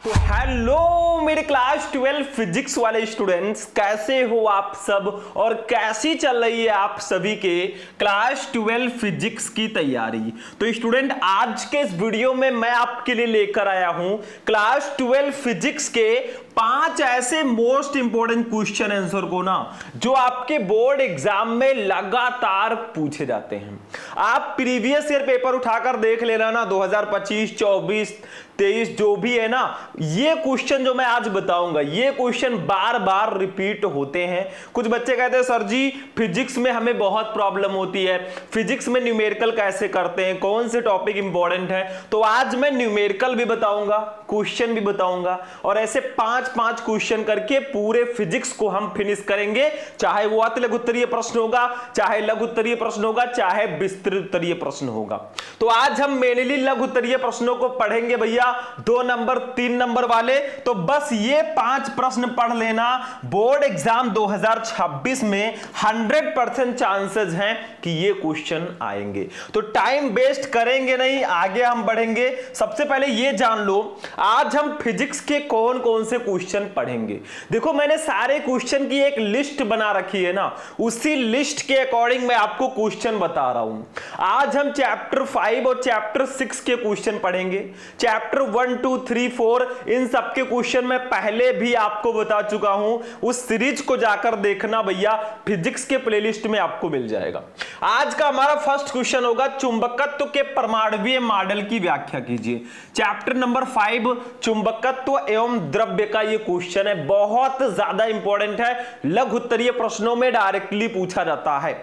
तो हेलो मेरे class 12 physics वाले स्टूडेंट्स, कैसे हो आप सब और कैसी चल रही है आप सभी के क्लास 12 फिजिक्स की तैयारी। तो स्टूडेंट, आज के इस वीडियो में मैं आपके लिए लेकर आया हूं क्लास 12 फिजिक्स के 5 ऐसे मोस्ट इंपॉर्टेंट क्वेश्चन आंसर को ना, जो आपके बोर्ड एग्जाम में लगातार पूछे जाते हैं। आप प्रीवियस ईयर पेपर उठाकर देख लेना ना, 2025, 24, 23 जो भी है ना, ये क्वेश्चन जो मैं आज बताऊंगा, ये क्वेश्चन बार बार रिपीट होते हैं। कुछ बच्चे कहते हैं सर जी फिजिक्स में हमें बहुत प्रॉब्लम होती है, फिजिक्स में न्यूमेरिकल कैसे करते हैं, कौन से टॉपिक इंपॉर्टेंट है। तो आज मैं न्यूमेरिकल भी बताऊंगा, क्वेश्चन भी बताऊंगा, और ऐसे 5-5 क्वेश्चन करके पूरे फिजिक्स को हम फिनिश करेंगे। चाहे वो अति लघु उत्तरीय प्रश्न होगा, चाहे लघु उत्तरीय प्रश्न होगा, चाहे विस्तृत उत्तरीय प्रश्न होगा। तो आज हम मेनली लघु उत्तरीय प्रश्नों को पढ़ेंगे भैया, 2 नंबर 3 नंबर वाले। तो बस ये 5 प्रश्न पढ़ लेना, बोर्ड एग्जाम 2026 में 100% चांसेस हैं कि ये क्वेश्चन आएंगे। तो टाइम वेस्ट करेंगे नहीं, आगे हम बढ़ेंगे। सबसे पहले ये जान लो आज हम फिजिक्स के कौन कौन से क्वेश्चन पढ़ेंगे। देखो मैंने सारे क्वेश्चन की एक लिस्ट बना रखी है ना, उसी लिस्ट के अकॉर्डिंग मैं आपको क्वेश्चन बता रहा हूं। आज हम चैप्टर 5 और चैप्टर 6 के क्वेश्चन पढ़ेंगे। चैप्टर 1, 2, 3, 4 इन सब के क्वेश्चन मैं पहले भी आपको बता चुका हूं। उस सीरीज को जाकर देखना भैया, फिजिक्स के प्लेलिस्ट में आपको मिल जाएगा। आज का हमारा फर्स्ट क्वेश्चन होगा चुंबकत्व के परमाणुीय मॉडल की व्याख्या कीजिए। चैप्टर नंबर 5 चुंबकत्व एवं द्रव्य का ये क्वेश्चन है, बहुत ज्यादा इंपॉर्टेंट है, लघु उत्तरीय प्रश्नों में डायरेक्टली पूछा जाता है।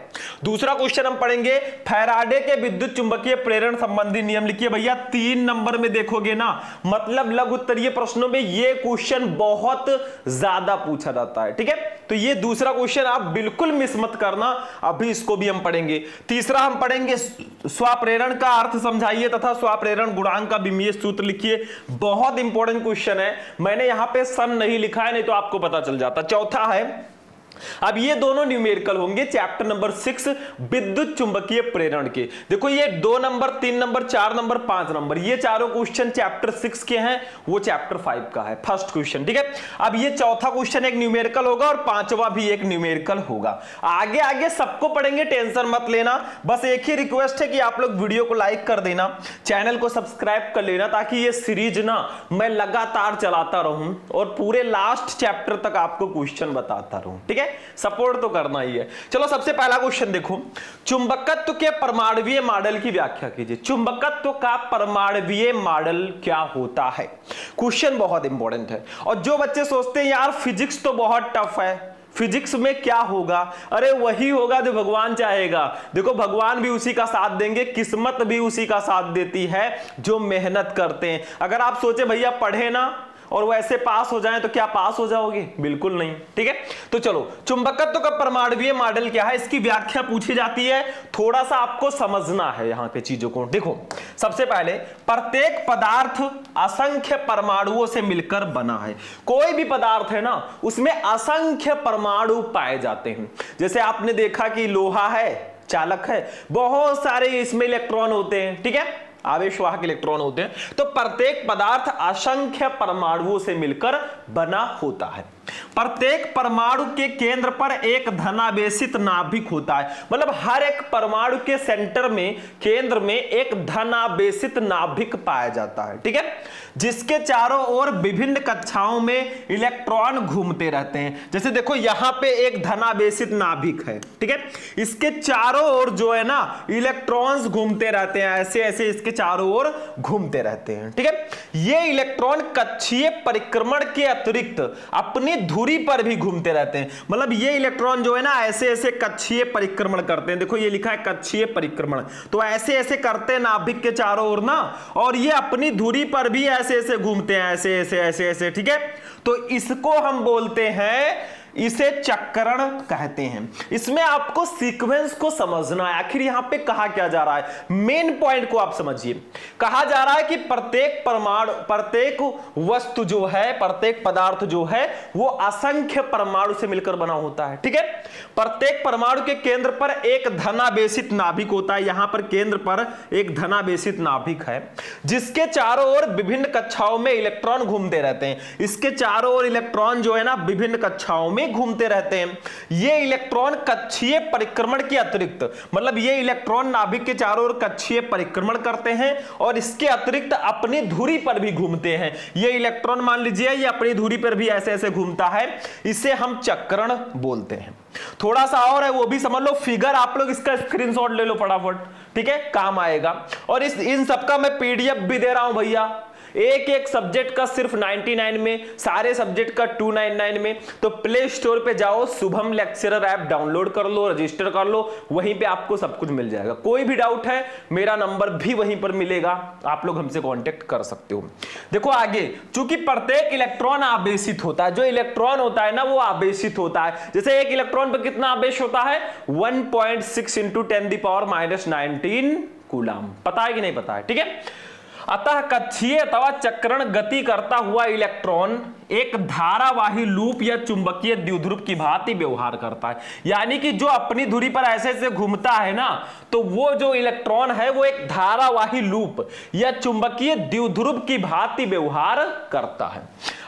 दूसरा क्वेश्चन हम पढ़ेंगे फैराडे के विद्युत चुंबकीय प्रेरण संबंधी नियम लिखिए भैया। 3 नंबर में देखोगे ना, मतलब लघु उत्तरीय प्रश्नों में ये क्वेश्चन बहुत ज्यादा पूछा जाता है। ठीक है, तो ये दूसरा क्वेश्चन आप बिल्कुल मिस मत करना, अभी इसको भी हम पढ़ेंगे। तीसरा हम पढ़ेंगे स्वप्रेरण का अर्थ समझाइए तथा स्वप्रेरण गुणांक का विमीय सूत्र लिखिए। बहुत इंपॉर्टेंट क्वेश्चन है, मैंने यहां पे सन नहीं लिखा है, नहीं तो आपको पता चल जाता। चौथा है, अब ये दोनों न्यूमेरिकल होंगे चैप्टर नंबर 6 विद्युत चुंबकीय प्रेरण के। देखो ये 2 नंबर 3 नंबर 4 नंबर 5 नंबर, ये चारों क्वेश्चन चैप्टर 6 के हैं, वो चैप्टर 5 का है फर्स्ट क्वेश्चन। ठीक है, अब ये चौथा क्वेश्चन एक न्यूमेरिकल होगा और 5वां भी एक न्यूमेरिकल होगा। आगे आगे सबको पढ़ेंगे, टेंशन मत लेना। बस एक ही रिक्वेस्ट है कि आप लोग वीडियो को लाइक कर देना, चैनल को सब्सक्राइब कर लेना, ताकि ये सीरीज ना मैं लगातार चलाता रहूं और पूरे लास्ट चैप्टर तक आपको क्वेश्चन बताता रहूं। ठीक है, सपोर्ट तो करना ही है। चलो सबसे पहला क्वेश्चन देखो, चुंबकत्व के परमाणुीय मॉडल की व्याख्या कीजिए। चुंबकत्व का परमाणुीय मॉडल क्या होता है? क्वेश्चन बहुत इंपॉर्टेंट है। और जो बच्चे सोचते हैं यार फिजिक्स तो बहुत टफ है, फिजिक्स में क्या होगा, अरे वही होगा जो भगवान चाहेगा। देखो भगवान भी उसी का साथ देंगे, किस्मत भी उसी का साथ देती है जो मेहनत करते हैं। अगर आप सोचे भैया पढ़े ना और वो ऐसे पास हो जाएं तो क्या पास हो जाओगे? बिल्कुल नहीं। ठीक है, तो चलो चुंबकत्व का परमाणुीय मॉडल क्या है, इसकी व्याख्या पूछी जाती है। थोड़ा सा आपको समझना है यहां के चीजों को। देखो सबसे पहले, प्रत्येक पदार्थ असंख्य परमाणुओं से मिलकर बना है। कोई भी पदार्थ है ना, उसमें असंख्य परमाणु पाए जाते हैं। जैसे आपने देखा कि लोहा है, चालक है, बहुत सारे इसमें इलेक्ट्रॉन होते हैं। ठीक है, आवेशवाहक इलेक्ट्रॉन होते हैं। तो प्रत्येक पदार्थ असंख्य परमाणुओं से मिलकर बना होता है। प्रत्येक परमाणु के केंद्र पर एक धनावेशित नाभिक होता है, मतलब हर एक परमाणु के सेंटर में, केंद्र में एक धनावेशित नाभिक पाया जाता है। ठीक है, जिसके चारों ओर विभिन्न कक्षाओं में इलेक्ट्रॉन घूमते रहते हैं। जैसे देखो यहां पे एक धनावेशित नाभिक है। ठीक है, इसके चारों ओर जो है ना इलेक्ट्रॉन्स घूमते रहते हैं, ऐसे ऐसे इसके चारों ओर घूमते रहते हैं। ठीक है, ये इलेक्ट्रॉन कक्षीय परिक्रमण के अतिरिक्त अपनी धुरी पर भी घूमते रहते हैं। मतलब ये इलेक्ट्रॉन जो है ना ऐसे ऐसे कक्षीय परिक्रमण करते हैं। देखो ये लिखा है कक्षीय परिक्रमण, तो ऐसे ऐसे करते हैं नाभिक के चारों ओर ना, और ये अपनी धुरी पर भी ऐसे ऐसे घूमते हैं, ऐसे ऐसे ऐसे ऐसे। ठीक है, तो इसको हम बोलते हैं इसे चक्रण कहते हैं। इसमें आपको सीक्वेंस को समझना है, आखिर यहां पे कहा क्या जा रहा है, मेन पॉइंट को आप समझिए। कहा जा रहा है कि प्रत्येक परमाणु, प्रत्येक वस्तु जो है, प्रत्येक पदार्थ जो है वो असंख्य परमाणु से मिलकर बना होता है। ठीक है, प्रत्येक परमाणु के केंद्र पर एक धनावेशित नाभिक होता है। यहां पर केंद्र पर एक धनावेशित नाभिक है जिसके चारों ओर विभिन्न कक्षाओं में इलेक्ट्रॉन घूमते रहते हैं। इसके चारों ओर इलेक्ट्रॉन जो है ना विभिन्न कक्षाओं में घूमते रहते हैं। ये इलेक्ट्रॉन कक्षीय परिक्रमण के अतिरिक्त, मतलब ये इलेक्ट्रॉन नाभिक के चारों ओर कक्षीय परिक्रमण करते हैं और इसके अतिरिक्त अपनी धुरी पर भी घूमते हैं। ये इलेक्ट्रॉन मान लीजिए ये अपनी धुरी पर भी ऐसे ऐसे घूमता है, इसे हम चक्रण बोलते हैं। थोड़ा सा और है वो भी समझ लो, फिगर आप लोग इसका स्क्रीनशॉट ले लो फटाफट, ठीक है, काम आएगा। और इन सबका मैं पीडीएफ भी दे रहा हूं भैया, एक एक सब्जेक्ट का सिर्फ 99 में, सारे सब्जेक्ट का 299 में। तो प्ले स्टोर पे जाओ, शुभम लेक्चरर ऐप डाउनलोड कर लो, रजिस्टर कर लो, वहीं पे आपको सब कुछ मिल जाएगा। कोई भी डाउट है मेरा नंबर भी वहीं पर मिलेगा, आप लोग हमसे कांटेक्ट कर सकते हो। देखो आगे, चूंकि प्रत्येक इलेक्ट्रॉन आवेशित होता है, जो इलेक्ट्रॉन होता है ना वो आवेशित होता है। जैसे एक इलेक्ट्रॉन पर कितना आवेश होता है, 1.6 × 10⁻⁻19 कूलम। पता है कि नहीं पता है? ठीक है, अतः कक्षीय अथवा चक्रण गति करता हुआ इलेक्ट्रॉन एक धारावाही लूप या चुंबकीय द्विध्रुव की भांति व्यवहार करता है। यानी कि जो अपनी धुरी पर ऐसे ऐसे घूमता है ना, तो वो जो इलेक्ट्रॉन है वो एक धारावाही लूप या चुंबकीय द्विध्रुव की भांति व्यवहार करता है।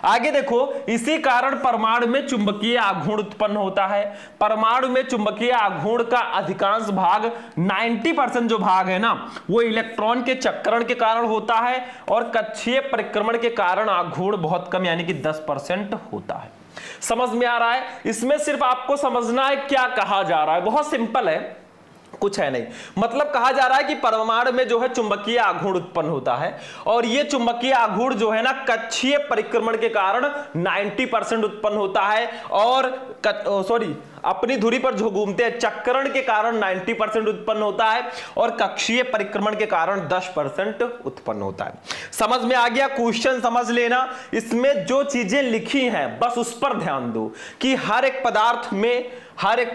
आगे देखो, इसी कारण परमाणु में चुंबकीय आघूर्ण उत्पन्न होता है। परमाणु में चुंबकीय आघूर्ण का अधिकांश भाग 90% जो भाग है ना वो इलेक्ट्रॉन के चक्रण के कारण होता है और कक्षीय परिक्रमण के कारण आघूर्ण बहुत कम यानी कि 10% होता है। समझ में आ रहा है? इसमें सिर्फ आपको समझना है क्या कहा जा रहा है, बहुत सिंपल है, कुछ है नहीं। मतलब कहा जा रहा है कि परमाणु में जो है चुंबकीय आघूर्ण उत्पन्न होता है और ये चुंबकीय आघूर्ण जो है ना कक्षीय परिक्रमण के कारण 90% उत्पन्न होता है और अपनी धुरी पर जो घूमते हैं चक्रण के कारण 90% उत्पन्न होता है और कक्षीय परिक्रमण के कारण 10% उत्पन्न होता है। समझ में आ गया? क्वेश्चन समझ लेना, इसमें जो चीजें लिखी हैं बस उस पर ध्यान दो कि हर एक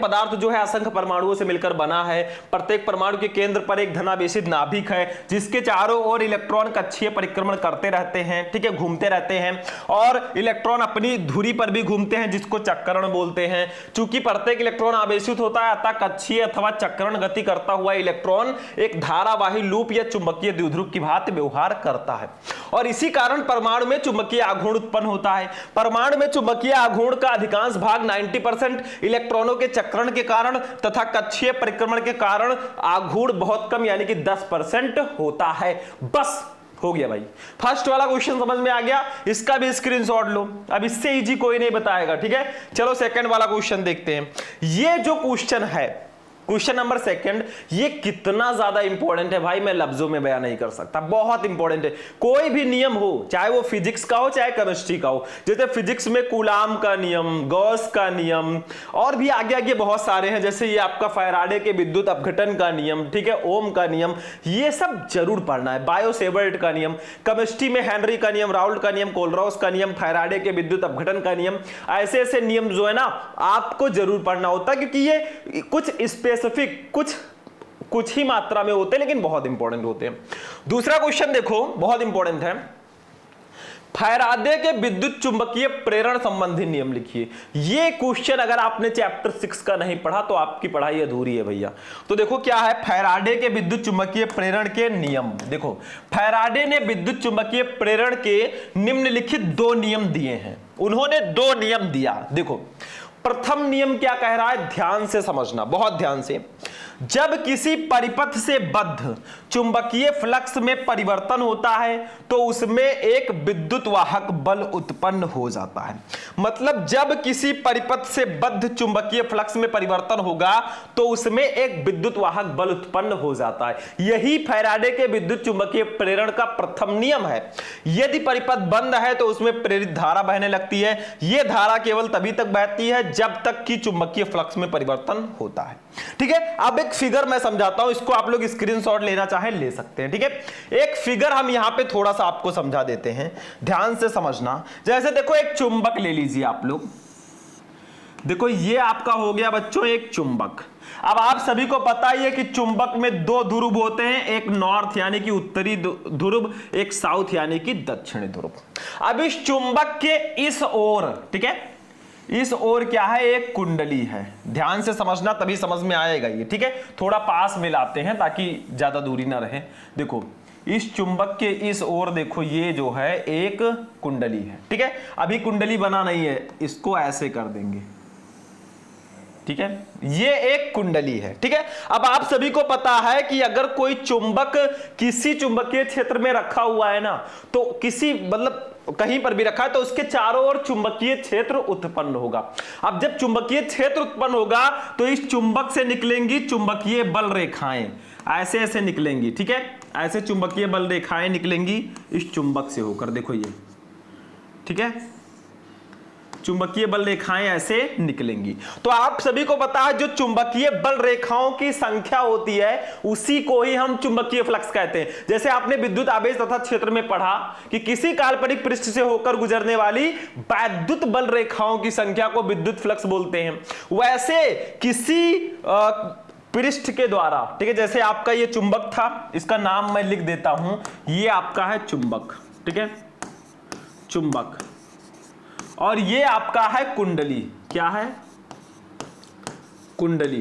पदार्थ जो है असंख्य परमाणुओं से मिलकर बना है। प्रत्येक परमाणु के केंद्र पर एक धनावेशित नाभिक है जिसके चारों ओर इलेक्ट्रॉन कक्षीय परिक्रमण करते रहते हैं, ठीक है, घूमते रहते हैं और इलेक्ट्रॉन अपनी धुरी पर भी घूमते हैं जिसको चक्रण बोलते हैं। चूंकि प्रत्येक इलेक्ट्रॉन आवेशित होता है अतः कक्षीय अथवा चक्रण गति करता हुआ इलेक्ट्रॉन एक धारावाही लूप या चुंबकीय द्विध्रुव की भांति व्यवहार करता है और इसी कारण परमाणु में चुंबकीय आघूर्ण उत्पन्न होता है। परमाणु में चुंबकीय आघूर्ण का अधिकांश भाग 90% इलेक्ट्रॉनों के चक्रण के कारण तथा कक्षीय परिक्रमण के कारण आघूर्ण बहुत कम यानी कि 10% होता है। बस हो गया भाई, फर्स्ट वाला क्वेश्चन समझ में आ गया, इसका भी स्क्रीनशॉट लो। अब इससे इजी कोई नहीं बताएगा, ठीक है। चलो सेकंड वाला क्वेश्चन देखते हैं। ये जो क्वेश्चन है, क्वेश्चन नंबर सेकंड, ये कितना ज्यादा इंपॉर्टेंट है भाई मैं लफ्जों में बयान नहीं कर सकता, बहुत इंपॉर्टेंट है। कोई भी नियम हो, चाहे वो फिजिक्स का हो चाहे केमिस्ट्री का हो, जैसे फिजिक्स में कूलाम का नियम, गॉस का नियम और भी आगे आगे बहुत सारे हैं, जैसे ये आपका फैराडे के विद्युत अपघटन का नियम, ठीक है, ओम का नियम, ये सब जरूर पढ़ना है। बायो-सेवर्ट का नियम, केमिस्ट्री में हेनरी का नियम, राउल्ट का नियम, कोलरॉस का नियम, फैराडे के विद्युत अपघटन का नियम, ऐसे ऐसे नियम जो है ना आपको जरूर पढ़ना होता है क्योंकि ये कुछ स्पेसिफिक कुछ ही मात्रा में होते हैं लेकिन बहुत इंपॉर्टेंट होते हैं। दूसरा क्वेश्चन देखो, बहुत इंपॉर्टेंट है। फैराडे के विद्युत चुंबकीय प्रेरण संबंधी नियम लिखिए। ये क्वेश्चन अगर आपने चैप्टर 6 का नहीं पढ़ा तो आपकी पढ़ाई अधूरी है भैया। तो देखो क्या है फैराडे के विद्युत चुंबकीय प्रेरण के नियम। देखो फैराडे ने विद्युत चुंबकीय प्रेरण के निम्नलिखित 2 नियम दिए हैं। उन्होंने 2 नियम दिया। देखो प्रथम नियम क्या कह रहा है, ध्यान से समझना, बहुत ध्यान से। जब किसी परिपथ से बद्ध चुंबकीय फ्लक्स में परिवर्तन होता है तो उसमें एक विद्युत वाहक बल उत्पन्न हो जाता है। मतलब जब किसी परिपथ से बद्ध चुंबकीय फ्लक्स में परिवर्तन होगा तो उसमें एक विद्युत वाहक बल उत्पन्न हो जाता है। यही फैराडे के विद्युत चुंबकीय प्रेरण का प्रथम नियम है। यदि परिपथ बंद है तो उसमें प्रेरित धारा बहने लगती है। यह धारा केवल तभी तक बहती है जब तक कि चुंबकीय फ्लक्स में परिवर्तन होता है। ठीक है, अब एक फिगर मैं समझाता हूं, इसको आप लोग स्क्रीनशॉट लेना चाहे ले सकते हैं। ठीक है, एक फिगर हम यहां पे थोड़ा सा आपको समझा देते हैं, ध्यान से समझना। जैसे देखो एक चुंबक ले लीजिए आप लोग, देखो ये आपका हो गया बच्चों एक चुंबक। अब आप सभी को पता ही है कि चुंबक में दो ध्रुव होते हैं, एक नॉर्थ यानी कि उत्तरी ध्रुव, एक साउथ यानी कि दक्षिणी ध्रुव। अब इस चुंबक के इस ओर, ठीक है, इस ओर क्या है, एक कुंडली है। ध्यान से समझना तभी समझ में आएगा ये, ठीक है। थोड़ा पास मिलाते हैं ताकि ज्यादा दूरी ना रहे। देखो इस चुंबक के इस ओर देखो ये जो है एक कुंडली है, ठीक है। अभी कुंडली बना नहीं है, इसको ऐसे कर देंगे, ठीक है। ये एक कुंडली है, ठीक है। अब आप सभी को पता है कि अगर कोई चुंबक किसी चुंबकीय क्षेत्र में रखा हुआ है ना, तो किसी मतलब कहीं पर भी रखा है तो उसके चारों ओर चुंबकीय क्षेत्र उत्पन्न होगा। अब जब चुंबकीय क्षेत्र उत्पन्न होगा तो इस चुंबक से निकलेंगी चुंबकीय बल रेखाएं, ऐसे ऐसे निकलेंगी, ठीक है। ऐसे चुंबकीय बल रेखाएं निकलेंगी इस चुंबक से होकर, देखो ये, ठीक है। चुंबकीय बल रेखाएं ऐसे निकलेंगी। तो आप सभी को पता है जो चुंबकीय बल रेखाओं की संख्या होती है उसी को ही हम चुंबकीय फ्लक्स कहते हैं। जैसे आपने विद्युत आवेश तथा क्षेत्र में पढ़ा कि किसी काल्पनिक पृष्ठ से होकर गुजरने वाली वैद्युत बल रेखाओं की संख्या को विद्युत फ्लक्स बोलते हैं। वैसे किसी पृष्ठ के द्वारा, ठीक है, जैसे आपका ये चुंबक था, इसका नाम मैं लिख देता हूं, ये आपका है चुंबक, ठीक है, चुंबक। और ये आपका है कुंडली, क्या है, कुंडली।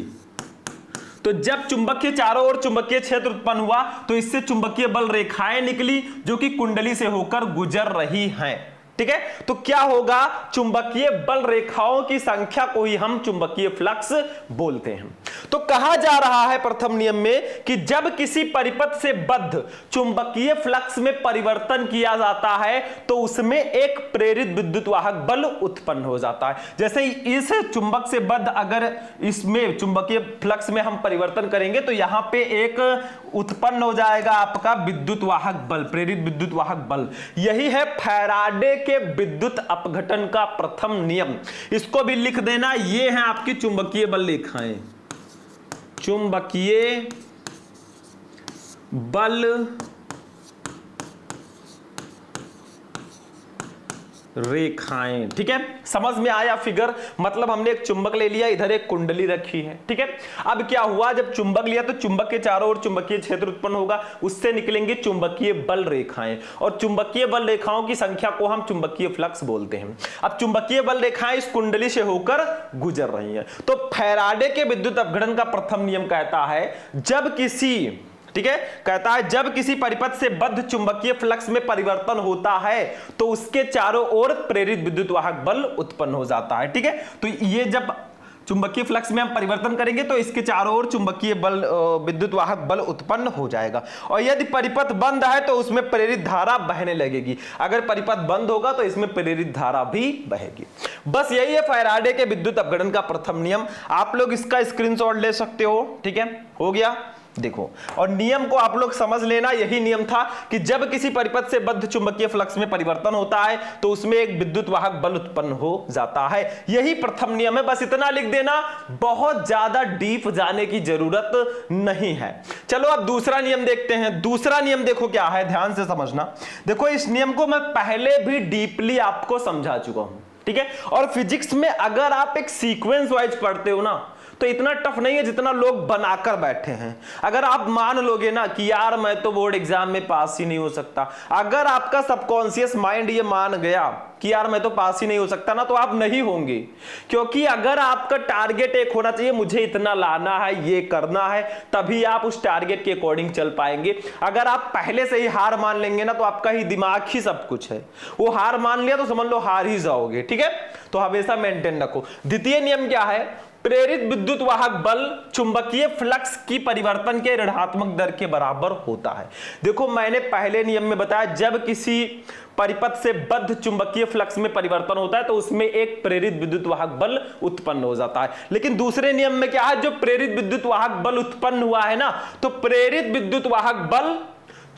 तो जब चुंबक के चारों ओर चुंबकीय क्षेत्र उत्पन्न हुआ तो इससे चुंबकीय बल रेखाएं निकली जो कि कुंडली से होकर गुजर रही हैं, ठीक है। तो क्या होगा, चुंबकीय बल रेखाओं की संख्या को ही हम चुंबकीय फ्लक्स बोलते हैं। तो कहा जा रहा है प्रथम नियम में कि जब किसी परिपथ से बद्ध चुंबकीय फ्लक्स में परिवर्तन किया जाता है तो उसमें एक प्रेरित विद्युत वाहक बल उत्पन्न हो जाता है। जैसे इस चुंबक से बद्ध अगर इसमें चुंबकीय फ्लक्स में हम परिवर्तन करेंगे तो यहां पे एक उत्पन्न हो जाएगा आपका विद्युत वाहक बल, प्रेरित विद्युत वाहक बल। यही है फैराडे के विद्युत अपघटन का प्रथम नियम। इसको भी लिख देना, ये है आपकी चुंबकीय बल रेखाएं, चुंबकीय बल रेखाएं, ठीक है। समझ में आया फिगर, मतलब हमने एक चुंबक ले लिया, इधर एक कुंडली रखी है, ठीक है। अब क्या हुआ, जब चुंबक लिया तो चुंबक के चारों ओर चुंबकीय क्षेत्र उत्पन्न होगा, उससे निकलेंगे चुंबकीय बल रेखाएं, और चुंबकीय बल रेखाओं की संख्या को हम चुंबकीय फ्लक्स बोलते हैं। अब चुंबकीय बल रेखाएं इस कुंडली से होकर गुजर रही हैं। तो फैराडे के विद्युत अपघटन का प्रथम नियम कहता है जब किसी, ठीक है, कहता है जब किसी परिपथ से बद्ध चुंबकीय फ्लक्स में परिवर्तन होता है तो उसके चारों ओर प्रेरित विद्युत वाहक बल उत्पन्न हो जाता है, ठीक है। तो ये जब चुंबकीय फ्लक्स में हम परिवर्तन करेंगे तो इसके चारों ओर चुंबकीय बल, विद्युत वाहक बल उत्पन्न हो जाएगा। और यदि परिपथ बंद है तो उसमें प्रेरित धारा बहने लगेगी, अगर परिपथ बंद होगा तो इसमें प्रेरित धारा भी बहेगी। बस यही है फैराडे के विद्युत अपघटन का प्रथम नियम। आप लोग इसका स्क्रीनशॉट ले सकते हो, ठीक है, हो गया। देखो, और नियम को आप लोग समझ लेना, यही नियम था कि जब किसी परिपथ से बद्ध चुंबकीय फ्लक्स में परिवर्तन होता है तो उसमें एक विद्युत वाहक बल उत्पन्न हो जाता है। यही प्रथम नियम है, बस इतना लिख देना, बहुत ज्यादा डीप जाने की जरूरत नहीं है। चलो अब दूसरा नियम देखते हैं। दूसरा नियम देखो क्या है, ध्यान से समझना। देखो इस नियम को मैं पहले भी डीपली आपको समझा चुका हूं, ठीक है। और फिजिक्स में अगर आप एक सीक्वेंस वाइज पढ़ते हो ना तो इतना टफ नहीं है जितना लोग बनाकर बैठे हैं। अगर आप मान लोगे ना कि यार मैं तो बोर्ड एग्जाम में पास ही नहीं हो सकता, अगर आपका सबकॉन्शियस माइंड ये मान गया कि यार मैं तो पास ही नहीं हो सकता ना, तो आप नहीं होंगे। क्योंकि अगर आपका टारगेट एक होना चाहिए, मुझे इतना लाना है, ये करना है, तभी आप उस टारगेट के अकॉर्डिंग चल पाएंगे। अगर आप पहले से ही हार मान लेंगे ना तो आपका ही दिमाग ही सब कुछ है, वो हार मान लिया तो समझ लो हार ही जाओगे, ठीक है। तो हमेशा मेंटेन रखो। द्वितीय नियम क्या है, प्रेरित विद्युत वाहक बल चुंबकीय फ्लक्स की परिवर्तन के ऋणात्मक दर के बराबर होता है। देखो मैंने पहले नियम में बताया जब किसी परिपथ से बद्ध चुंबकीय फ्लक्स में परिवर्तन होता है तो उसमें एक प्रेरित विद्युत वाहक बल उत्पन्न हो जाता है। लेकिन दूसरे नियम में क्या है, जो प्रेरित विद्युत वाहक बल उत्पन्न हुआ है ना, तो प्रेरित विद्युत वाहक बल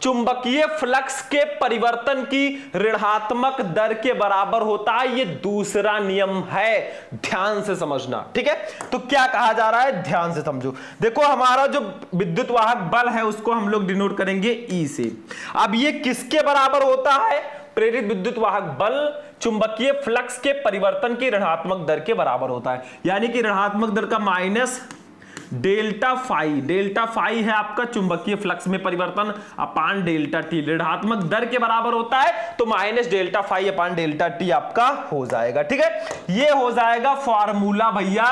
चुंबकीय फ्लक्स के परिवर्तन की ऋणात्मक दर के बराबर होता है। ये दूसरा नियम है, ध्यान से समझना, ठीक है। तो क्या कहा जा रहा है, ध्यान से समझो। देखो हमारा जो विद्युत वाहक बल है उसको हम लोग डिनोट करेंगे ई से। अब ये किसके बराबर होता है, प्रेरित विद्युत वाहक बल चुंबकीय फ्लक्स के परिवर्तन की ऋणात्मक दर के बराबर होता है, यानी कि ऋणात्मक दर का माइनस डेल्टा फाई है आपका चुंबकीय फ्लक्स में परिवर्तन अपान डेल्टा टी, ऋणात्मक दर के बराबर होता है, तो minus delta phi upon delta t आपका हो जाएगा। ठीक है, ये हो जाएगा फॉर्मूला भैया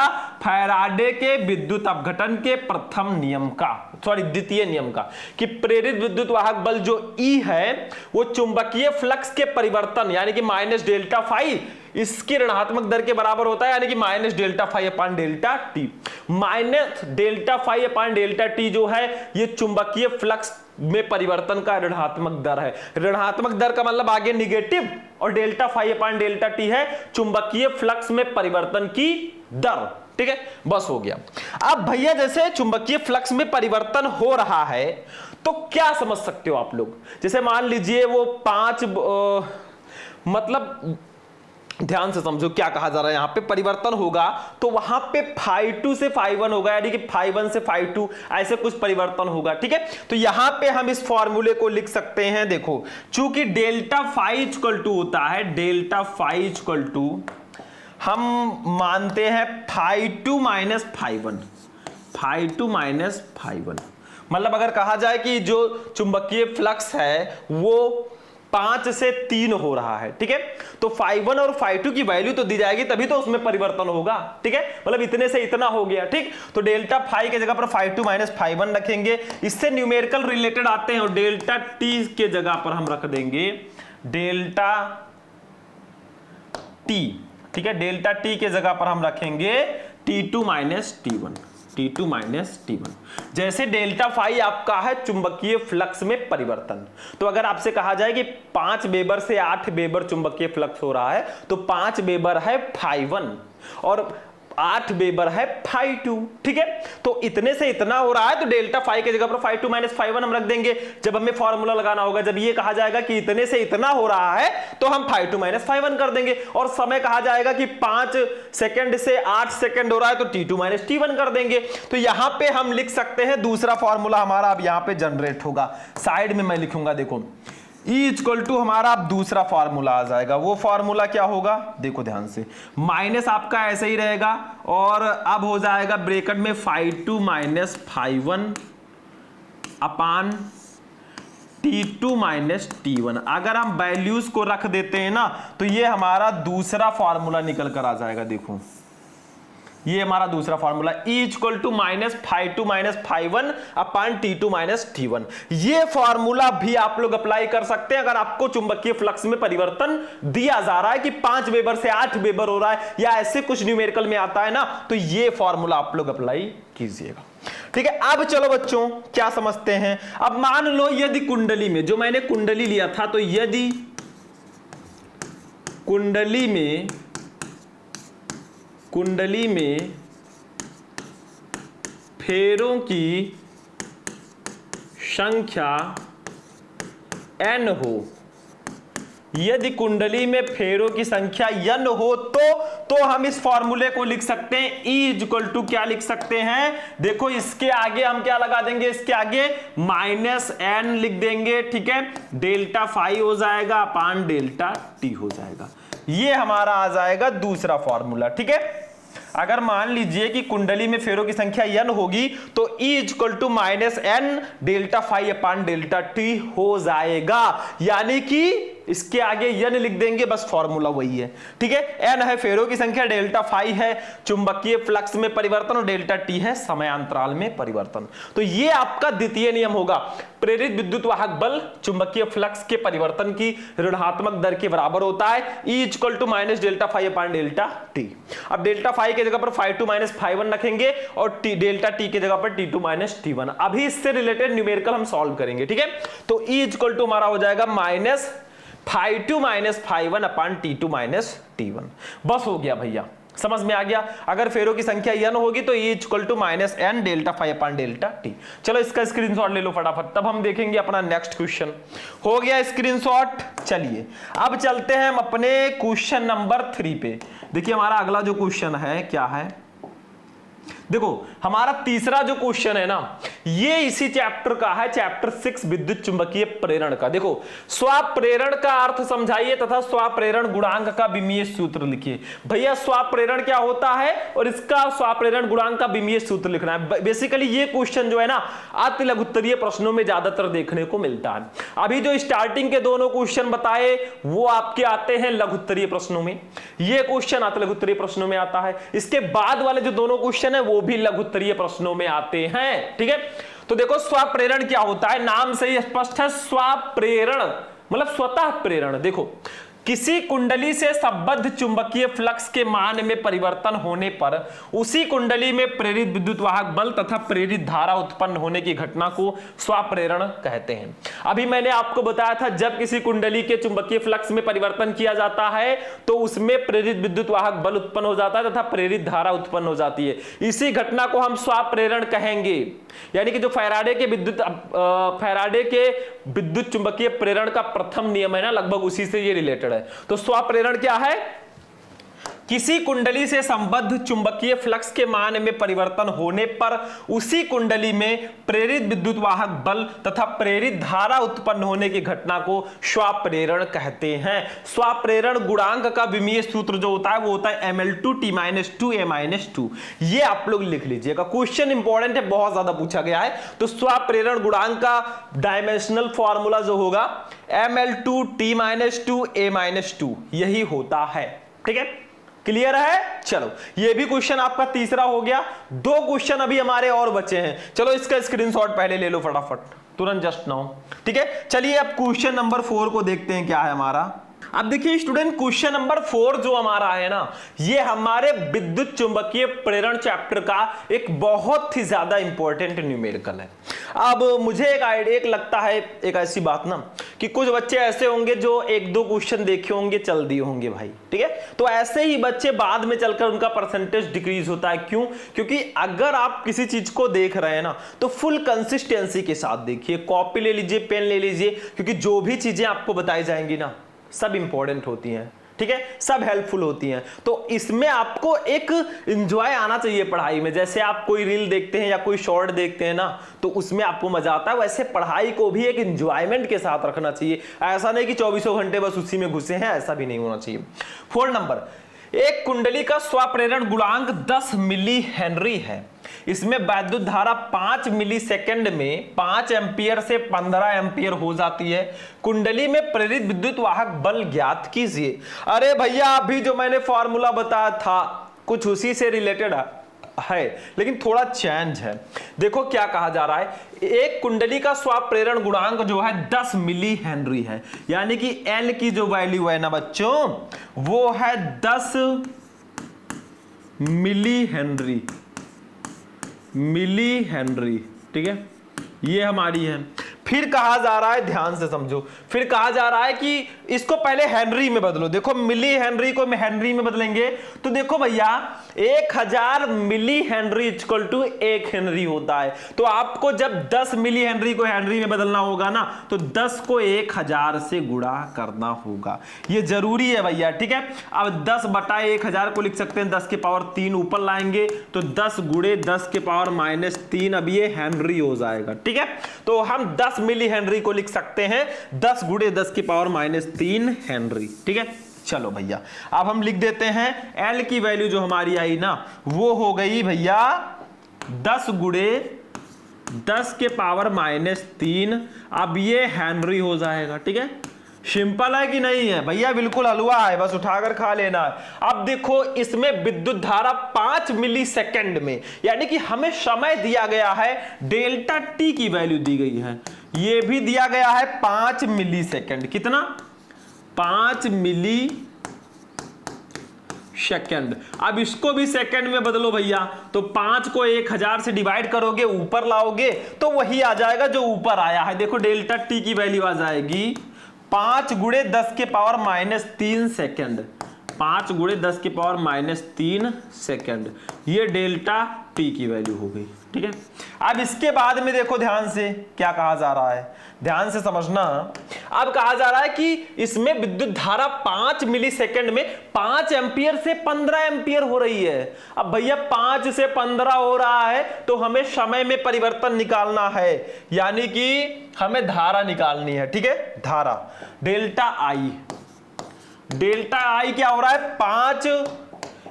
फैराडे के विद्युत अपघटन के प्रथम नियम का, सॉरी द्वितीय नियम का, कि प्रेरित विद्युत वाहक बल जो E है वो चुंबकीय फ्लक्स के परिवर्तन यानी कि माइनस डेल्टा फाई इसकी ऋणात्मक दर के बराबर होता है, यानी कि minus delta phi upon delta t. Minus delta phi upon delta t जो है ये चुंबकीय फ्लक्स में परिवर्तन का ऋणात्मक दर है। ऋणात्मक दर का मतलब आगे निगेटिव, और delta phi upon delta t है चुंबकीय फ्लक्स में परिवर्तन की दर। ठीक है, बस हो गया। अब भैया जैसे चुंबकीय फ्लक्स में परिवर्तन हो रहा है तो क्या समझ सकते हो आप लोग, जैसे मान लीजिए वो 5 मतलब ध्यान से समझो क्या कहा जा रहा है, यहां पे परिवर्तन होगा तो वहां पे φ2 से φ1 होगा, यानी कि φ1 से φ2 ऐसे कुछ परिवर्तन होगा। ठीक है, तो यहां पे हम इस फॉर्मूले को लिख सकते हैं, देखो चूंकि डेल्टा फाई इक्वल टू होता है, डेल्टा फाई इक्वल टू हम मानते हैं φ2 माइनस φ1, φ2 माइनस φ1, मतलब अगर कहा जाए कि जो चुंबकीय फ्लक्स है वो 5 से 3 हो रहा है। ठीक है, तो φ1 और φ2 की वैल्यू तो दी जाएगी तभी तो उसमें परिवर्तन होगा। ठीक है, मतलब इतने से इतना हो गया। ठीक, तो डेल्टा फाई के जगह पर φ2 माइनस φ1 रखेंगे, इससे न्यूमेरिकल रिलेटेड आते हैं, और डेल्टा टी के जगह पर हम रख देंगे डेल्टा टी। ठीक है, डेल्टा टी के जगह पर हम रखेंगे T2 minus T1, T2 minus T1। जैसे डेल्टा फाई आपका है चुंबकीय फ्लक्स में परिवर्तन, तो अगर आपसे कहा जाए कि 5 वेबर से 8 वेबर चुंबकीय फ्लक्स हो रहा है तो 5 वेबर है φ1 और 8 वेबर है φ2। ठीक है, तो इतने से इतना हो रहा है तो डेल्टा फाई के जगह पर φ2 माइनस φ1 हम रख देंगे। जब हमें फॉर्मूला लगाना होगा, जब ये कहा जाएगा कि इतने से इतना हो रहा है तो हम φ2 माइनस φ1 कर देंगे, और समय कहा जाएगा कि 5 सेकंड से 8 सेकंड हो रहा है तो T2 माइनस T1 कर देंगे। तो यहां पे हम लिख सकते हैं दूसरा फॉर्मूला हमारा अब यहां पे जनरेट होगा, साइड में मैं लिखूंगा, देखो E इक्वल टू हमारा अब दूसरा फॉर्मूला आ जाएगा। वो फॉर्मूला क्या होगा, देखो ध्यान से, माइनस आपका ऐसे ही रहेगा और अब हो जाएगा ब्रैकेट में φ2 minus φ1 upon T2 minus T1। अगर हम वैल्यूज को रख देते हैं ना तो ये हमारा दूसरा फॉर्मूला निकल कर आ जाएगा। देखो ये हमारा दूसरा formula E equal to minus φ2 minus φ1 upon T2 minus T1। ये फॉर्मूला भी आप लोग अप्लाई कर सकते हैं अगर आपको चुंबकीय फ्लक्स में परिवर्तन दिया जा रहा है कि 5 वेबर से 8 वेबर हो रहा है या ऐसे कुछ न्यूमेरिकल में आता है ना, तो ये फॉर्मूला आप लोग अप्लाई कीजिएगा। ठीक है, अब चलो बच्चों क्या समझते हैं। अब मान लो यदि कुंडली में, जो मैंने कुंडली लिया था, तो यदि कुंडली में फेरों की संख्या n हो, यदि कुंडली में फेरों की संख्या n हो तो हम इस फॉर्मूले को लिख सकते हैं E इक्वल टू क्या लिख सकते हैं, देखो इसके आगे हम क्या लगा देंगे, इसके आगे माइनस n लिख देंगे। ठीक है, डेल्टा फाई हो जाएगा अपान डेल्टा टी हो जाएगा। ये हमारा आ जाएगा दूसरा फॉर्मूला। ठीक है, अगर मान लीजिए कि कुंडली में फेरों की संख्या n होगी तो E equal to minus n delta phi upon delta t हो जाएगा, यानी कि इसके आगे n लिख देंगे, बस फॉर्मूला वही है। ठीक है, n है फेरों की संख्या, डेल्टा फाई है चुंबकीय फ्लक्स में परिवर्तन और डेल्टा टी है समयांतराल में परिवर्तन। तो ये आपका द्वितीय नियम होगा, प्रेरित विद्युत वाहक बल चुंबकीय फ्लक्स के परिवर्तन की ऋणात्मक दर के बराबर होता है E equal to minus delta phi upon delta t. अब डेल्टा फाई के जगह पर φ2 माइनस φ1 रखेंगे और डेल्टा टी के जगह पर T2 माइनस T1। अभी इससे रिलेटेड न्यूमेरिकल हम सॉल्व करेंगे। ठीक है, तो E इक्वल टू हमारा हो जाएगा minus φ2 minus φ1 upon T2 minus T1। बस हो गया भैया, समझ में आ गया। अगर फेरों की संख्या n होगी तो E equal to minus n delta phi upon delta t. चलो इसका स्क्रीनशॉट ले लो फटाफट, तब हम देखेंगे अपना नेक्स्ट क्वेश्चन। हो गया स्क्रीनशॉट। चलिए अब चलते हैं हम अपने क्वेश्चन नंबर 3 पे। देखिए हमारा अगला जो क्वेश्चन है क्या है, देखो हमारा तीसरा जो क्वेश्चन है ना, ये इसी चैप्टर का है, चैप्टर 6 विद्युत चुंबकीय प्रेरण का। देखो स्वप्रेरण का अर्थ समझाइए तथा स्वप्रेरण गुणांक का विमीय सूत्र लिखिए। भैया स्वप्रेरण क्या होता है और इसका स्वप्रेरण गुणांक का विमीय सूत्र लिखना है। बेसिकली ये क्वेश्चन जो है ना अति लघुत्तरीय प्रश्नों में ज्यादातर देखने को मिलता है। अभी जो स्टार्टिंग के दोनों क्वेश्चन बताए वो आपके आते हैं लघुत्तरीय प्रश्नों में, ये क्वेश्चन अति लघुत्तरीय प्रश्नों में आता है। इसके बाद वाले जो दोनों क्वेश्चन है वो भी लघुत्तरीय प्रश्नों में आते हैं, ठीक है। तो देखो स्वप्रेरण क्या होता है, नाम से ही स्पष्ट है, स्वप्रेरण मतलब स्वतः प्रेरण। देखो किसी कुंडली से संबद्ध चुंबकीय फ्लक्स के मान में परिवर्तन होने पर उसी कुंडली में प्रेरित विद्युत वाहक बल तथा प्रेरित धारा उत्पन्न होने की घटना को स्वप्रेरण कहते हैं। अभी मैंने आपको बताया था जब किसी कुंडली के चुंबकीय फ्लक्स में परिवर्तन किया जाता है तो उसमें प्रेरित विद्युत वाहक बल उत्पन्न हो जाता है तथा प्रेरित धारा उत्पन्न हो जाती है। इसी घटना को हम स्वप्रेरण कहेंगे। यानी कि जो फैराडे के विद्युत चुंबकीय प्रेरण का प्रथम नियम है ना, लगभग उसी से ये रिलेटेड है। तो स्वप्रेरण क्या है, किसी कुंडली से संबद्ध चुंबकीय फ्लक्स के मान में परिवर्तन होने पर उसी कुंडली में प्रेरित विद्युत वाहक बल तथा प्रेरित धारा उत्पन्न होने की घटना को स्वप्रेरण कहते हैं। स्वप्रेरण गुणांक का विमीय सूत्र जो होता है वो होता है ml2t-2a-2। ये आप लोग लिख लीजिएगा, क्वेश्चन इंपॉर्टेंट है, बहुत ज्यादा पूछा गया है। तो स्वप्रेरण गुणांक का डायमेंशनल फॉर्मूला जो होगा ml2t-2a-2 यही होता है, ठीक है। क्लियर है? चलो ये भी क्वेश्चन आपका तीसरा हो गया। दो क्वेश्चन अभी हमारे और बचे हैं, चलो इसका स्क्रीनशॉट पहले ले लो फटाफट, तुरंत जस्ट नाउ, ठीक है। चलिए अब क्वेश्चन नंबर 4 को देखते हैं क्या है हमारा। अब देखिए स्टूडेंट, क्वेश्चन नंबर 4 जो हमारा है ना, ये हमारे विद्युत चुंबकीय प्रेरण चैप्टर का एक बहुत ही ज्यादा इंपॉर्टेंट न्यूमेरिकल है। अब मुझे एक लगता है एक ऐसी बात ना कि कुछ बच्चे ऐसे होंगे जो एक दो क्वेश्चन देखे होंगे चल दिए होंगे भाई, ठीक है। तो ऐसे ही बच्चे बाद में चलकर उनका परसेंटेज डिक्रीज होता है। क्यों? क्योंकि अगर आप किसी चीज को देख रहे हैं ना तो फुल कंसिस्टेंसी के साथ देखिए, कॉपी ले लीजिए, पेन ले लीजिए, क्योंकि जो भी चीजें आपको बताई जाएंगी ना सब इंपॉर्टेंट होती हैं, ठीक है, सब हेल्पफुल होती हैं। तो इसमें आपको एक एंजॉय आना चाहिए पढ़ाई में। जैसे आप कोई रील देखते हैं या कोई शॉर्ट देखते हैं ना तो उसमें आपको मजा आता है, वैसे पढ़ाई को भी एक एंजॉयमेंट के साथ रखना चाहिए। ऐसा नहीं कि 24 घंटे बस उसी में घुसे हैं, ऐसा भी नहीं होना चाहिए। 4 नंबर, एक कुंडली का स्वप्रेरण गुणांक 10 मिली हेनरी है। इसमें वैद्युत धारा 5 मिली सेकेंड में 5 एम्पियर से 15 एम्पियर हो जाती है। कुंडली में प्रेरित विद्युत वाहक बल ज्ञात कीजिए। अरे भैया अभी जो मैंने फॉर्मूला बताया था कुछ उसी से रिलेटेड है, लेकिन थोड़ा चेंज है। देखो क्या कहा जा रहा है, एक कुंडली का स्वप्रेरण गुणांक जो है 10 मिली हेनरी है, यानी कि L की जो वैल्यू है ना बच्चों वो है 10 मिली हेनरी, ठीक है, ये हमारी है। फिर कहा जा रहा है, ध्यान से समझो, फिर कहा जा रहा है कि इसको पहले हेनरी में बदलो। देखो मिली हेनरी को हेनरी में बदलेंगे तो देखो भैया 1000 milli henry equal to 1 henry होता है। तो आपको जब 10 मिली हेनरी को हेनरी में बदलना होगा ना तो 10 को 1000 से गुणा करना होगा, ये जरूरी है भैया, ठीक है। अब 10 बटा 1000 को लिख सकते हैं 10 के पावर 3 ऊपर लाएंगे तो 10 गुणे 10 के पावर -3, अब ये हेनरी हो जाएगा, ठीक है। तो हम 10 मिली हेनरी को लिख सकते हैं 10 गुणे 10 की पावर -3 हेनरी, ठीक है। चलो भैया अब हम लिख देते हैं L की वैल्यू जो हमारी आई ना वो हो गई भैया 10 गुणे 10 के पावर -3, अब ये हेनरी हो जाएगा, ठीक है। सिंपल है कि नहीं है भैया? बिल्कुल हलवा है, बस उठाकर खा लेना है। अब देखो इसमें विद्युत धारा 5 मिली सेकेंड में, यानी कि हमें समय दिया गया है, डेल्टा टी की वैल्यू दी गई है, ये भी दिया गया है 5 मिली सेकेंड। कितना? 5 मिली सेकेंड। अब इसको भी सेकेंड में बदलो भैया, तो 5 को 1000 से डिवाइड करोगे, ऊपर लाओगे तो वही आ जाएगा जो ऊपर आया है। देखो डेल्टा टी की वैल्यू आ जाएगी 5 गुणे 10 के पावर -3 सेकेंड, 5 गुणे 10 की पावर -3 सेकेंड, ये डेल्टा टी की वैल्यू हो गई। ठीक है, अब इसके बाद में देखो ध्यान से क्या कहा जा रहा है, ध्यान से समझना। अब कहा जा रहा है कि इसमें विद्युत धारा 5 मिली सेकेंड में 5 एम्पियर से 15 एम्पियर हो रही है। अब भैया 5 से 15 हो रहा है तो हमें समय में परिवर्तन निकालना है, यानी कि हमें धारा निकालनी है। ठीक है, धारा डेल्टा आई, डेल्टा आई क्या हो रहा है, 5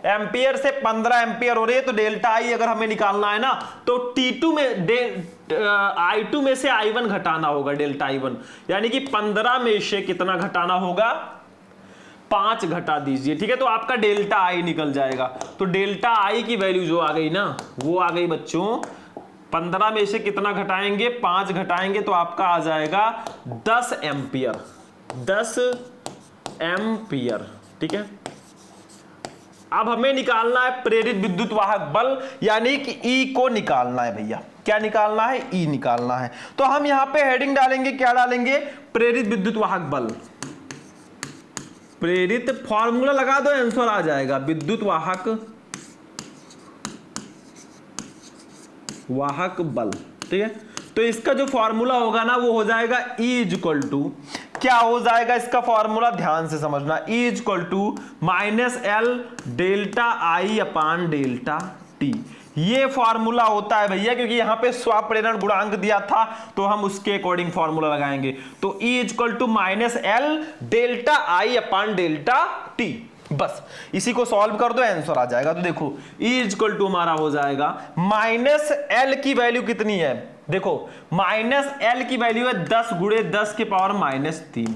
एम्पियर से 15 एम्पियर हो रही है, तो डेल्टा आई अगर हमें निकालना है ना तो T2 में I2 में से I1 घटाना होगा, डेल्टा I1, यानी कि 15 में से कितना घटाना होगा, 5 घटा दीजिए। ठीक है, तो आपका डेल्टा आई निकल जाएगा। तो डेल्टा आई की वैल्यू जो आ गई ना, वो आ गई बच्चों 15 में से कितना घटाएंगे, 5 घटाएंगे तो आपका आ जाएगा 10 एम्पियर, 10 एम्पियर। ठीक है, अब हमें निकालना है प्रेरित विद्युत वाहक बल, यानी कि E को निकालना है भैया। क्या निकालना है, E निकालना है। तो हम यहां पे हेडिंग डालेंगे, क्या डालेंगे, प्रेरित विद्युत वाहक बल। प्रेरित फॉर्मूला लगा दो, आंसर आ जाएगा, विद्युत वाहक बल। ठीक है, तो इसका जो फॉर्मूला होगा ना वो हो जाएगा E इक्वल टू, क्या हो जाएगा इसका फॉर्मूला, ध्यान से समझना, E equal to -L delta I upon delta t. ये फॉर्मूला होता है भैया, क्योंकि यहां पे स्वाप्रेरण गुणांक दिया था तो हम उसके अकॉर्डिंग फॉर्मूला लगाएंगे। तो E equal to -L delta I upon delta t, बस इसी को सॉल्व कर दो, आंसर आ जाएगा। तो देखो E इक्वल टू हमारा हो जाएगा -L की वैल्यू कितनी है, देखो -L की वैल्यू है 10 गुणे 10 के पावर -3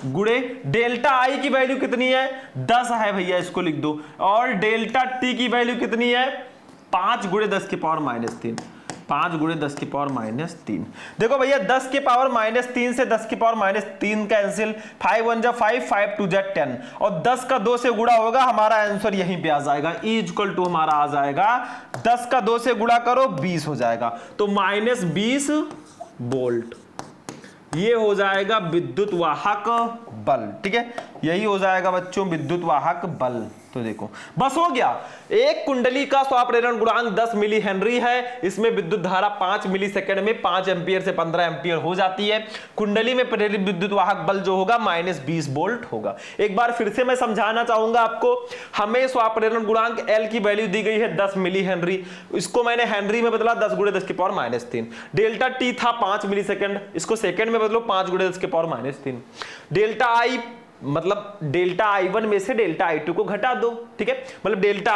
गुणे डेल्टा आई की वैल्यू कितनी है, 10 है भैया, इसको लिख दो। और डेल्टा टी की वैल्यू कितनी है, 5 गुणे 10 के पावर -3, 5 गुणे 10 की पावर -3। देखो भैया 10 के पावर -3 से 10 की पावर -3 कैंसिल, 5 1 जा 5, 5 2 जा 10, और 10 का 2 से गुणा होगा, हमारा आंसर यहीं पे आ जाएगा। E इक्वल टू हमारा आ जाएगा 10 का 2 से गुणा करो 20 हो जाएगा, तो -20 वोल्ट। ये हो जाएगा विद्युत वाहक बल। ठीक है, यही हो जाएगा बच्चों विद्युत वाहक बल। तो देखो बस हो गया, एक कुंडली का स्वाप्रेरण गुणांक 10 मिली हेनरी है, इसमें विद्युत धारा 5 मिली सेकेंड में 5 एम्पियर से 15 एम्पियर हो जाती है। कुंडली में प्रेरित विद्युत वाहक बल जो होगा -20 वोल्ट होगा। एक बार फिर से मैं समझाना चाहूंगा आपको, हमें स्वाप्रेरण गुणांक L की वैल्यू दी गई है 10 मिली हेनरी, इसको मैंने हेनरी में बदला 10 गुणे 10 की पावर -3। डेल्टा टी था 5 मिली सेकेंड, इसको सेकेंड में बदलो 5 गुणे 10 की पावर -3। डेल्टा आई मतलब डेल्टा I1 में से डेल्टा I2 को घटा दो। ठीक है, मतलब डेल्टा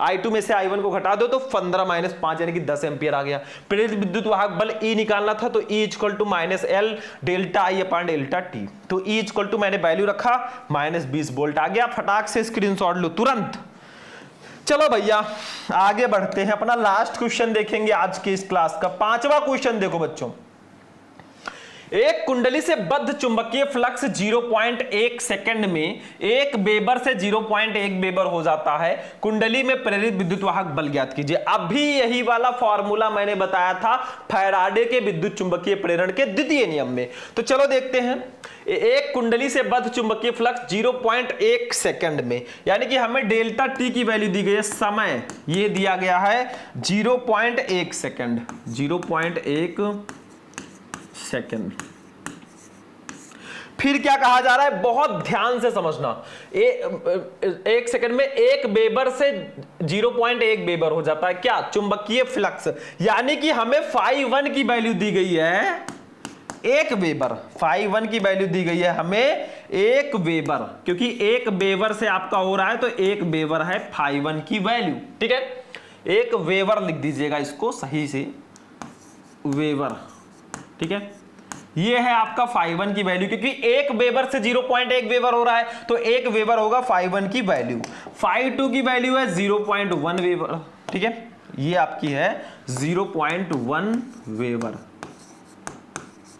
I2 में से I1 को घटा दो तो 15 - 5 यानी कि 10 एम्पियर आ गया। प्रेरित विद्युत वाहक बल E निकालना था, तो E equal to -L delta I upon delta t. तो E इक्वल टू मैंने वैल्यू रखा -20 वोल्ट आ गया। फटाक से स्क्रीनशॉट लो तुरंत। चलो भैया आगे बढ़ते हैं, अपना लास्ट क्वेश्चन देखेंगे आज की इस क्लास का, 5वां क्वेश्चन। देखो बच्चों, एक कुंडली से बद्ध चुंबकीय फ्लक्स 0.1 सेकंड में 1 वेबर से 0.1 वेबर हो जाता है। कुंडली में प्रेरित विद्युत वाहक बल ज्ञात कीजिए। अभी यही वाला फॉर्मूला मैंने बताया था फैराडे के विद्युत चुंबकीय प्रेरण के द्वितीय नियम में। तो चलो देखते हैं, एक कुंडली से बद्ध चुंबकीय फ्लक्स 0.1 सेकंड में, यानी कि हमें डेल्टा टी की वैल्यू दी गई है, समय ये दिया गया है 0.1 सेकंड, 0.1 सेकंड। फिर क्या कहा जा रहा है, बहुत ध्यान से समझना, एक सेकंड में 1 वेबर से 0.1 वेबर हो जाता है क्या, चुंबकीय फ्लक्स, यानी कि हमें φ1 की वैल्यू दी गई है 1 वेबर, φ1 की वैल्यू दी गई है हमें 1 वेबर, क्योंकि 1 वेबर से आपका हो रहा है तो 1 वेबर है φ1 की वैल्यू। ठीक है, 1 वेबर लिख दीजिएगा इसको सही से, वेबर। ठीक है, ये है आपका φ1 की वैल्यू, क्योंकि 1 वेबर से 0.1 वेबर हो रहा है तो 1 वेबर होगा φ1 की वैल्यू। φ2 की वैल्यू है 0.1 वेबर। ठीक है, ये आपकी है 0.1 वेबर।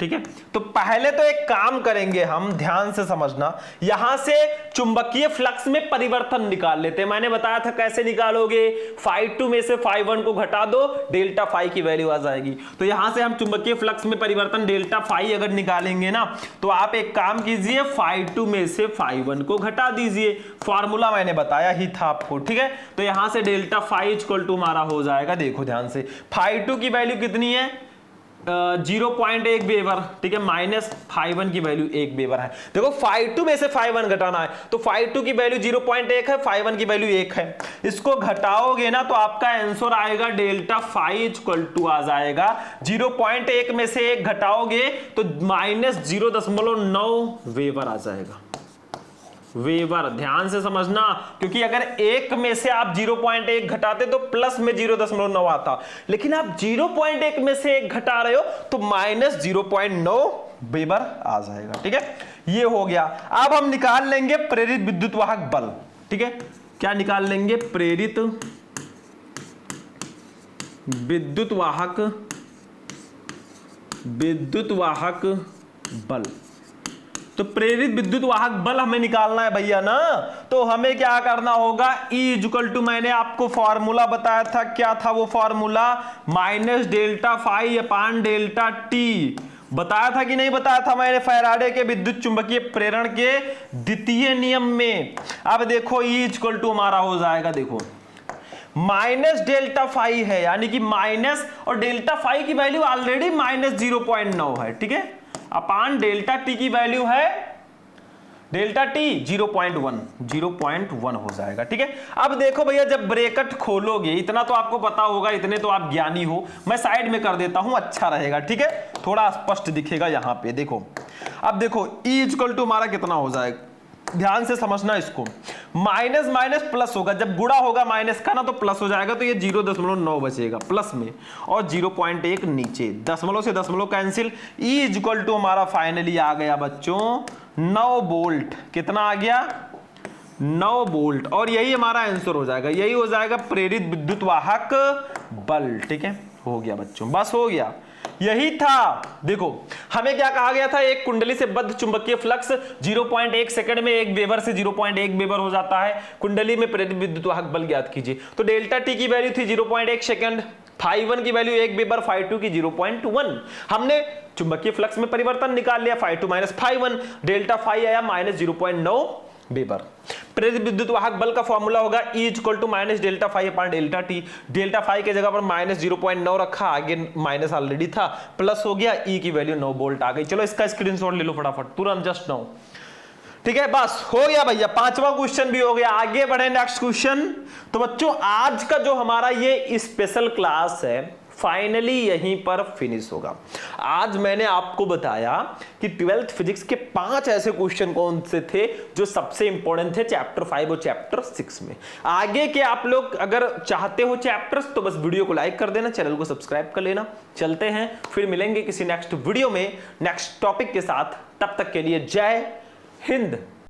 ठीक है। तो पहले तो एक काम करेंगे हम, ध्यान से समझना, यहां से चुंबकीय फ्लक्स में परिवर्तन निकाल लेते हैं। मैंने बताया था कैसे निकालोगे, φ2 में से φ1 को घटा दो, डेल्टा फाई की वैल्यू आ जाएगी। तो यहां से हम चुंबकीय फ्लक्स में परिवर्तन डेल्टा फाई अगर निकालेंगे ना, तो आप एक काम कीजिए, φ2 में से φ1 को घटा दीजिए। फॉर्मूला मैंने बताया ही था आपको, ठीक है। तो यहां से डेल्टा फाई इक्वल टू हमारा हो जाएगा, देखो ध्यान से, φ2 की वैल्यू कितनी है, 0.1 वेबर, ठीक है, माइनस φ1 की वैल्यू 1 वेबर है। देखो φ2 में से φ1 घटाना है, तो φ2 की वैल्यू 0.1 है, φ1 की वैल्यू 1 है। इसको घटाओगे ना तो आपका आंसर आएगा डेल्टा फाई इक्वल टू आ जाएगा 0.1 में से 1 घटाओगे तो माइनस 0.9 वेबर आ जाएगा। वेबर, ध्यान से समझना, क्योंकि अगर 1 में से आप 0.1 घटाते तो प्लस में 0.9 आता, लेकिन आप 0.1 में से 1 घटा रहे हो तो माइनस 0.9 वेबर आ जाएगा, ठीक है। ये हो गया। अब हम निकाल लेंगे प्रेरित विद्युत वाहक बल, ठीक है। क्या निकाल लेंगे, प्रेरित विद्युत वाहक बल। तो प्रेरित विद्युत वाहक बल हमें निकालना है भैया ना, तो हमें क्या करना होगा, E इक्वल टू, मैंने आपको फॉर्मूला बताया था, क्या था वो formula, minus delta phi upon delta t. बताया था कि नहीं बताया था मैंने, फैराडे के विद्युत चुंबकीय प्रेरण के द्वितीय नियम में। अब देखो E इक्वल टू हमारा हो जाएगा, देखो माइनस डेल्टा फाई है, यानी कि माइनस, और डेल्टा फाई की वैल्यू ऑलरेडी माइनस 0.9 है, ठीक है, अपान डेल्टा टी की वैल्यू है, डेल्टा टी 0.1 हो जाएगा, ठीक है। अब देखो भैया, जब ब्रैकेट खोलोगे, इतना तो आपको पता होगा, इतने तो आप ज्ञानी हो, मैं साइड में कर देता हूं, अच्छा रहेगा, ठीक है, थोड़ा स्पष्ट दिखेगा यहां पे। देखो, अब देखो E इक्वल टू हमारा कितना हो जाएगा, ध्यान से समझना इसको, माइनस माइनस प्लस होगा, जब गुणा होगा माइनस का ना तो प्लस हो जाएगा, तो ये 0.9 बचेगा प्लस में, और 0.1 नीचे, दशमलव से दशमलव कैंसिल। E इक्वल टू हमारा फाइनली आ गया बच्चों 9 वोल्ट। कितना आ गया, 9 वोल्ट, और यही हमारा आंसर हो जाएगा, यही हो जाएगा प्रेरित विद्युत वाहक बल, ठीक है। हो गया बच्चों, बस हो गया, यही था। देखो हमें क्या कहा गया था, एक कुंडली से बद्ध चुंबकीय फ्लक्स 0.1 सेकंड में 1 वेबर से 0.1 वेबर हो जाता है। कुंडली में प्रेरित विद्युत वाहक बल ज्ञात कीजिए। तो डेल्टा टी की वैल्यू थी 0.1 सेकंड, φ1 की वैल्यू 1 वेबर, φ2 की 0.1। हमने चुंबकीय फ्लक्स में परिवर्तन निकाल लिया, φ2 माइनस φ1, डेल्टा फाई आया माइनस 0.9 वेबर। प्रेरित विद्युत वाहक बल का फॉर्मूला होगा E equal to minus delta phi upon delta t. Delta phi के जगह पर माइनस 0.9 रखा, आगे माइनस ऑलरेडी था, प्लस हो गया, E की वैल्यू 9 वोल्ट आ गई। चलो इसका स्क्रीनशॉट ले लो फटाफट, तुरंत, जस्ट नाउ, ठीक है। बस हो गया भैया, 5वां क्वेश्चन भी हो गया। आगे बढ़े नेक्स्ट क्वेश्चन। तो बच्चों आज का जो हमारा ये स्पेशल क्लास है, फाइनली यहीं पर फिनिश होगा। आज मैंने आपको बताया कि 12th फिजिक्स के 5 ऐसे क्वेश्चन कौन से थे जो सबसे इंपॉर्टेंट थे चैप्टर 5 और चैप्टर 6 में। आगे के आप लोग अगर चाहते हो चैप्टर्स तो बस वीडियो को लाइक कर देना, चैनल को सब्सक्राइब कर लेना। चलते हैं, फिर मिलेंगे किसी नेक्स्ट वीडियो में नेक्स्ट टॉपिक के साथ। तब तक के लिए जय हिंद।